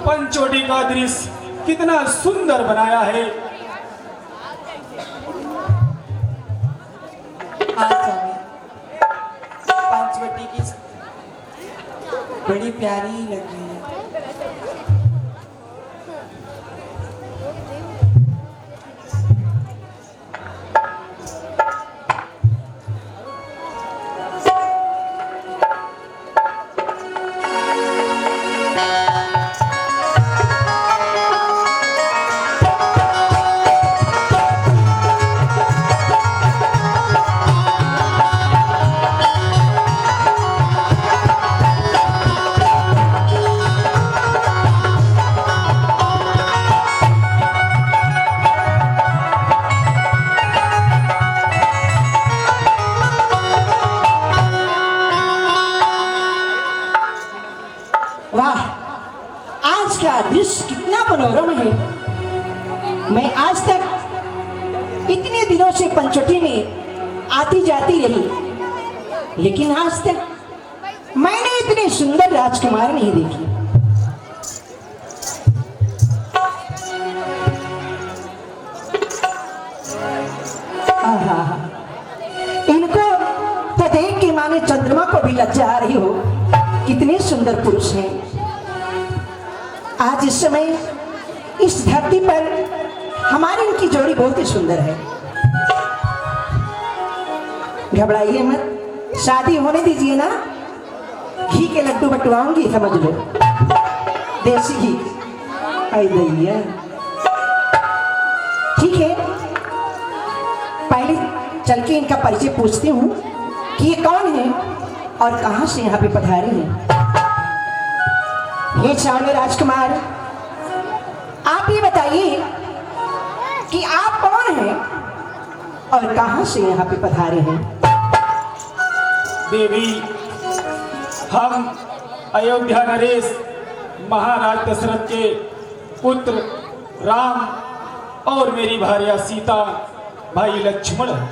पंचवटी का दृश्य कितना सुंदर बनाया है। पंचवटी की बड़ी प्यारी लग रही है। वाह, आज का दृश्य कितना मनोरम है। मैं आज तक इतने दिनों से पंचवटी में आती जाती रही, लेकिन आज तक मैंने इतने सुंदर राजकुमार नहीं देखी। आहा, इनको तो देख के माने चंद्रमा को भी लज्जा आ रही हो। कितने सुंदर पुरुष हैं। आज इस समय इस धरती पर हमारी इनकी जोड़ी बहुत ही सुंदर है। घबराइए मत, शादी होने दीजिए ना। घी के लड्डू बटवाऊंगी, समझ लो, देसी घी। आई दैया, ठीक है, पहले चल के इनका परिचय पूछती हूँ कि ये कौन है और कहां से यहाँ पे पधारे हैं। ये श्यामल राजकुमार, आप ये बताइए कि आप कौन हैं और कहां से यहाँ पे पधारे हैं। देवी, हम अयोध्या नरेश महाराज दशरथ के पुत्र राम और मेरी भार्या सीता भाई लक्ष्मण हैं।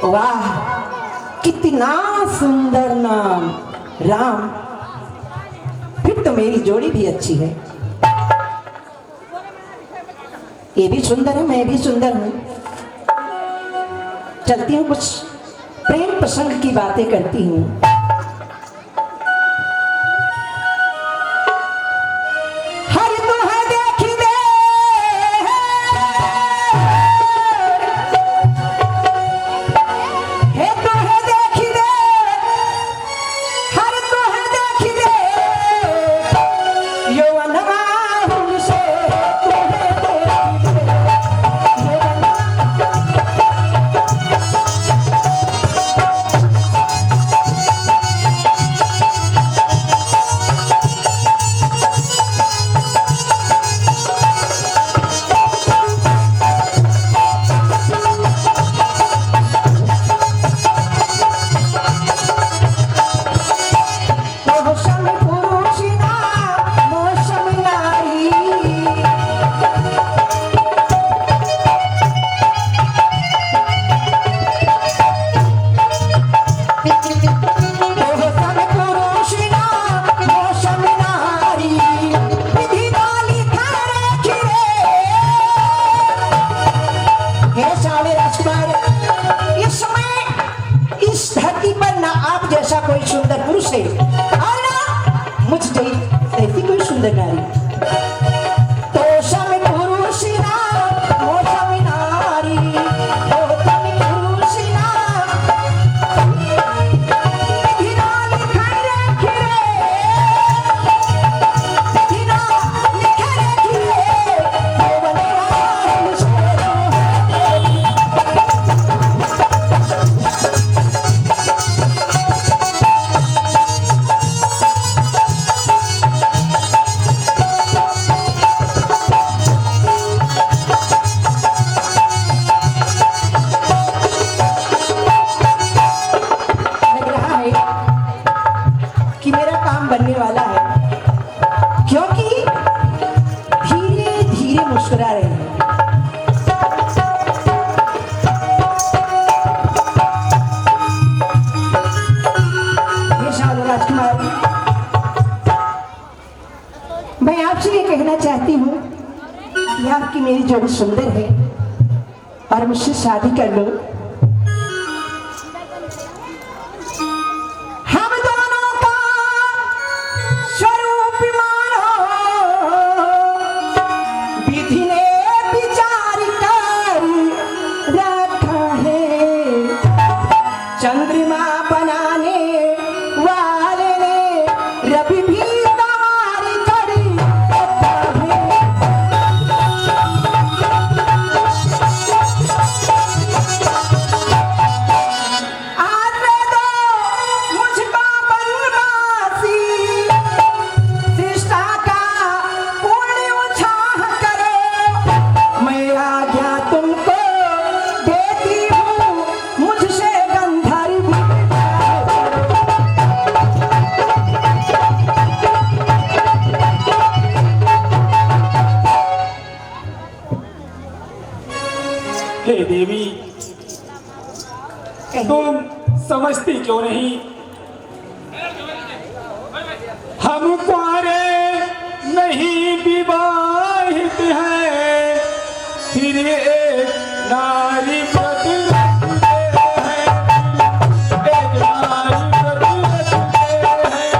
वाह, कितना सुंदर नाम, राम। फिर तो मेरी जोड़ी भी अच्छी है। ये भी सुंदर है, मैं भी सुंदर हूं। चलती हूँ, कुछ प्रेम प्रसंग की बातें करती हूँ। कोई सुंदर पुरुष है और ना मुझ जैसी कोई सुंदर नारी। तो सम पुरुष ना हो सम नारी, तो सम पुरुष ना विधिना लिखा रखी रे, विधिना लिखा रखी रे, तो बलवान शेरों बनने वाला है, क्योंकि धीरे धीरे मुस्कुरा रहे हैं। ये शाहरुख राजकुमार कहना चाहती हूँ कि आपकी मेरी जोड़ी सुंदर है और मुझसे शादी कर लो। हम दोनों का स्वरूप मानो, विधि ने विचार कर रखा है। चंद्रमा बनाने वाले ने रवि भी तैयारी कर रखा है। हे देवी, तुम समझती क्यों नहीं? हम कुंवारे नहीं विवाहित हैं, फिर एक नारी व्रत रखते हैं, एक नारी व्रत रखते हैं।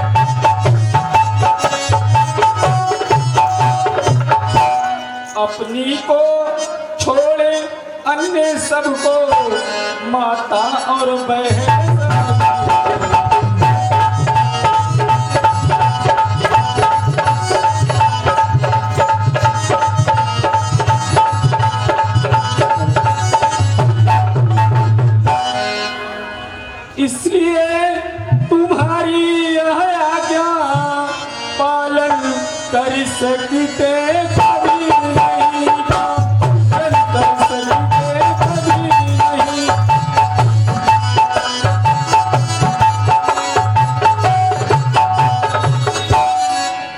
अपनी को छोड़े अन्य सबको माता और बहन। इसलिए तुम्हारी यह आज्ञा पालन कर सकते कभी नहीं, पालन कर सकते कभी नहीं।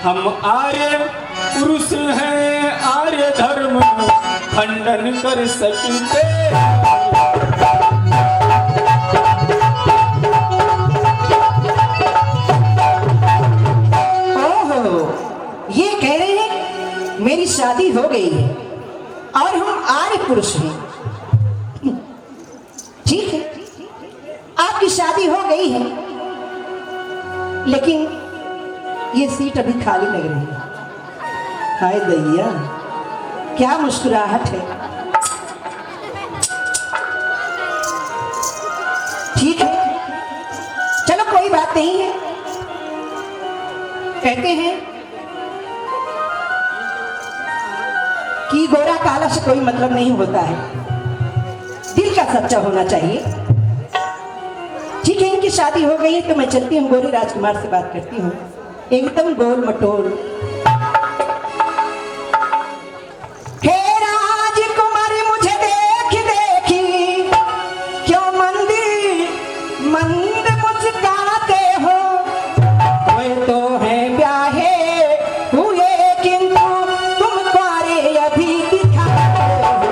हम आर्य पुरुष हैं, आर्य धर्म खंडन कर सकते। ये कह रहे हैं मेरी शादी हो गई है और हम आर्य पुरुष हैं। ठीक है, आपकी शादी हो गई है, लेकिन ये सीट अभी खाली लग रही है। हाय दैया, क्या मुस्कुराहट है। ठीक है, चलो कोई बात नहीं है। कहते हैं कि गोरा काला से कोई मतलब नहीं होता है, दिल का सच्चा होना चाहिए। ठीक है, इनकी शादी हो गई है तो मैं चलती हूँ, गोरी राजकुमार से बात करती हूँ। एकदम गोल मटोल। हे राजकुमारी, मुझे देख देखी क्यों मंदी मंद मुस्कुराते हो? वे तो है ब्याहे हुए किंतु तुम कुंवारे अभी दिखाते हो।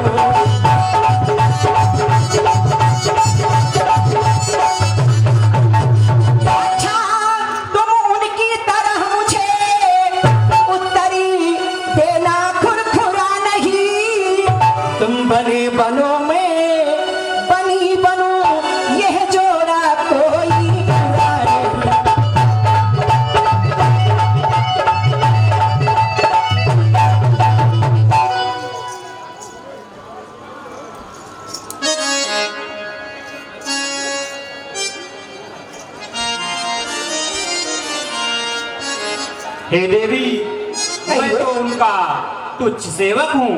अच्छा, तुम उनकी तरह मुझे उत्तरी देना खुरखुरा नहीं। तुम बने बनो, मैं बनी बनूं, यह जोड़ा कोई बुरा नहीं। हे देवी, मैं तो उनका तुच्छ सेवक हूँ।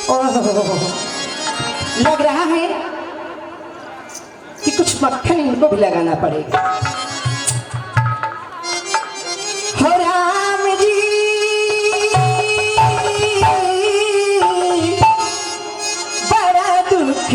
ओह, लग रहा है कि कुछ मक्खन इनको भी लगाना पड़ेगा। हो राम जी, बड़ा दुख